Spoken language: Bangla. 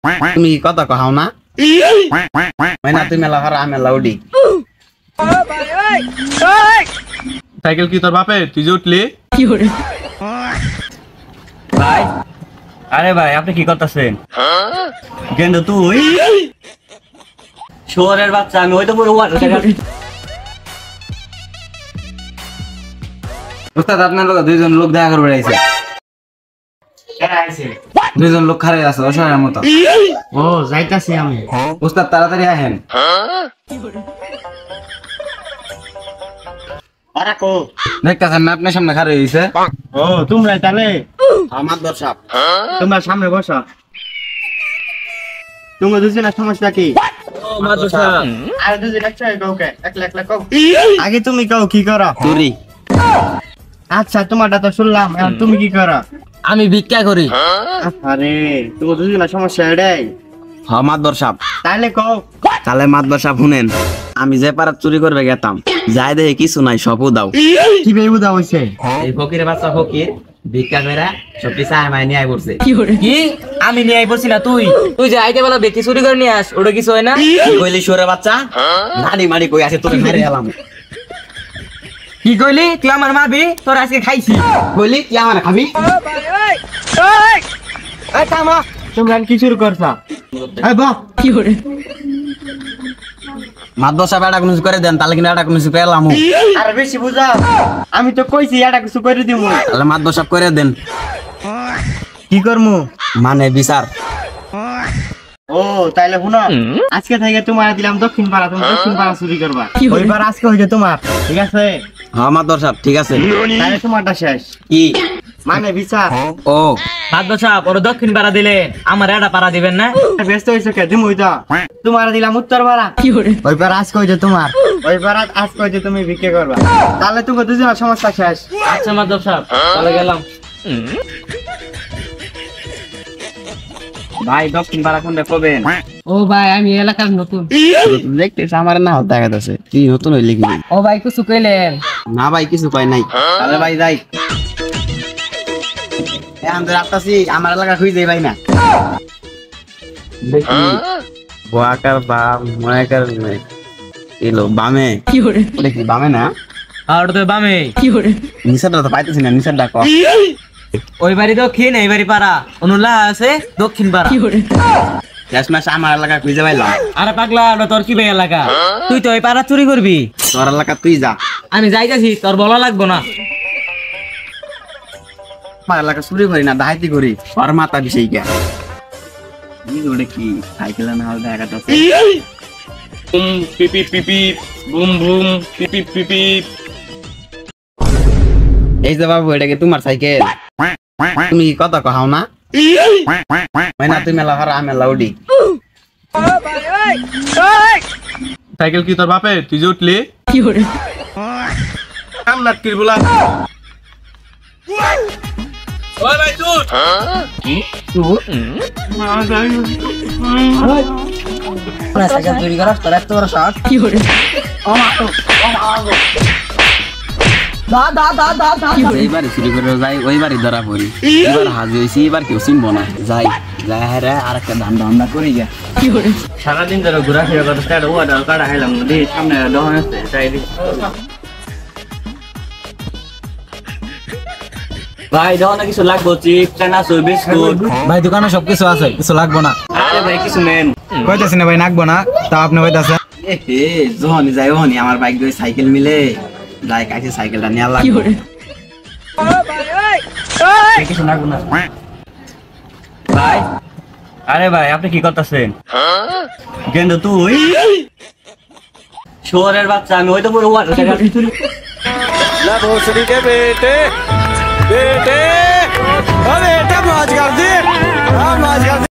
তুমি কথা কহাও না না তুমি মেলা হারা মেলা উডি সাইকেল কি তোর বাপে তুই যে উঠলি ভাই আরে ভাই আপনি কি করতেছেন কিন্তু তুই শহরের বাচ্চা আমি ওই তো পুরো ওস্তাদ আপনার লোক দুইজন লোক দেখা করে বেড়াইছে দুইজন লোক খারে আছে অসহায়ের মতো ও যাইতাছি আমি ওস্তাদ তাড়াতাড়ি আহেন ওরা কো দেখতেছেন না আপনার সামনে খারে হইছে ও তোমরা তাহলে আমার দর্শক তোমরা সামনে বসো তোমরা দুজনের সমস্যা কি আর দুজন একসাথে কাউকে একলা একলা কও আগে তুমি কও কি করো তুরি আচ্ছা তোমারটা তো শুনলাম এখন তুমি কি করো আমি ভিক্ষা করি আরে তোমার দুজনের সমস্যা এটাই আমার দর্শক তাহলে কও তাহলে মাতবার সাহেব শুনেন আমি যে পাড়া চুরি করবে গেতাম যাই দেখে কিছু নাই সবও দাও কি বেবু দাও হইছে এই ফকিরের বাচ্চা ফকির ভিক্ষা করে সবটি চায় মাই নিয়ে পড়ছে কি আমি নিয়ে আই পড়ছি না তুই তুই যে আইতে বেলা বেটি চুরি করে নিয়ে আস ওটা কিছু হয় না কইলি সরে বাচ্চা নানি মারি কই আছে তোরে মারি এলাম কি কইলি তুই আমার মারবি তোর আজকে খাইছি কইলি কি আমার খাবি এই থামো তোমরা কি শুরু করছো এই বাহ কি করে মাতবার সাহেব এটা কোনো করে দেন তাহলে কিন্তু এটা কোনো পেলাম আর বেশি বুঝাও আমি তো কইছি এটা কিছু করে দিমু তাহলে মাতবার সাহেব করে দেন কি করমু মানে বিচার ও তাইলে শুনো আজকে থেকে তোমার দিলাম দক্ষিণ পাড়া তুমি দক্ষিণ পাড়া চুরি করবা ওইবার আজকে হইছে তোমার ঠিক আছে হ্যাঁ মাতবার সাহেব ঠিক আছে তাহলে তোমারটা শেষ কি মানে বিচার ও ভাত বসা ওর দক্ষিণ পাড়া দিলে আমার এটা পাড়া দিবেন না ব্যস্ত হইছো কে দিমু তো তোমার দিলাম উত্তর পাড়া ওইবার আজকে হইছে তোমার ওইবার আজকে হইছে তুমি ভিক্ষে করবা তাহলে তুমি দুজনের সমস্যা শেষ আচ্ছা মাধব সাহেব চলে গেলাম ভাই দক্ষিণ পাড়া কোনটা কবেন ও ভাই আমি এলাকার নতুন দেখতেছ আমার না হতে গেছে তুই নতুন হইলি কি ও ভাই কিছু কইলেন না ভাই কিছু কয় নাই তাহলে ভাই যাই এখন তো রাস্তাছি আমার এলাকা খুঁজে যাই ভাই না দেখি বোয়াকার বাম ময়াকার এলো বামে দেখি বামে না আর তো বামে নিশাটা তো পাইতেছি না নিশাটা ক ওই বাড়ি দক্ষিণ এই বাড়ি পাড়া অনুল্লাহ আছে দক্ষিণ পাড়া শেষ মাস আমার এলাকা খুঁজে পাইলাম আরে পাগলা ওটা তোর কি ভাই এলাকা তুই তো ওই পাড়া চুরি করবি তোর এলাকা তুই যা আমি যাইতাছি তোর বলা লাগবো না আমার এলাকা চুরি করি না ডাহাইতি করি আর মাথা বিষয় কে কি সাইকেল না হলে দেখাটা পিপি পিপি বুম বুম পিপি পিপি এই যে বাবু এটা কি তোমার সাইকেল তুমি কথা কহাও না না তুমি মেলা হারা মেলা উডি সাইকেল কি তোর বাপে তুই যে উঠলি কামনাট কি বলা ওই ভাই তুই সাইকেল চুরি করার তোর এত বড় সাহস এইবার চুরি করে যাই ওই বাড়ি ধরা পড়ি এবার হাজি হয়েছি এবার কেউ চিনবো না যাই যাই হারে আর একটা ধান্দা ধান্দা করি গে সারাদিন ধরে ঘোরাফেরা করতে ওটা কাটা খাইলাম সামনে দোকান আছে তাই ভাই দোকানে কিছু লাগবো চিপ চানাচুর বিস্কুট ভাই দোকানে সবকিছু আছে কিছু লাগবো না আরে ভাই কিছু নেন কইতাছি না ভাই নাকবো না তা আপনি কইতাছে এ যখনই যাই ওহনি আমার বাইক দিয়ে সাইকেল মিলে যাই কাছে সাইকেলটা নিয়ে লাগবে কিছু লাগবো না ভাই আরে ভাই আপনি কি করতেছেন কিন্তু তুই শহরের বাচ্চা আমি ওই তো পুরো भोसड़ी के बेटे बेटे अरे बेटा मौज कर दे।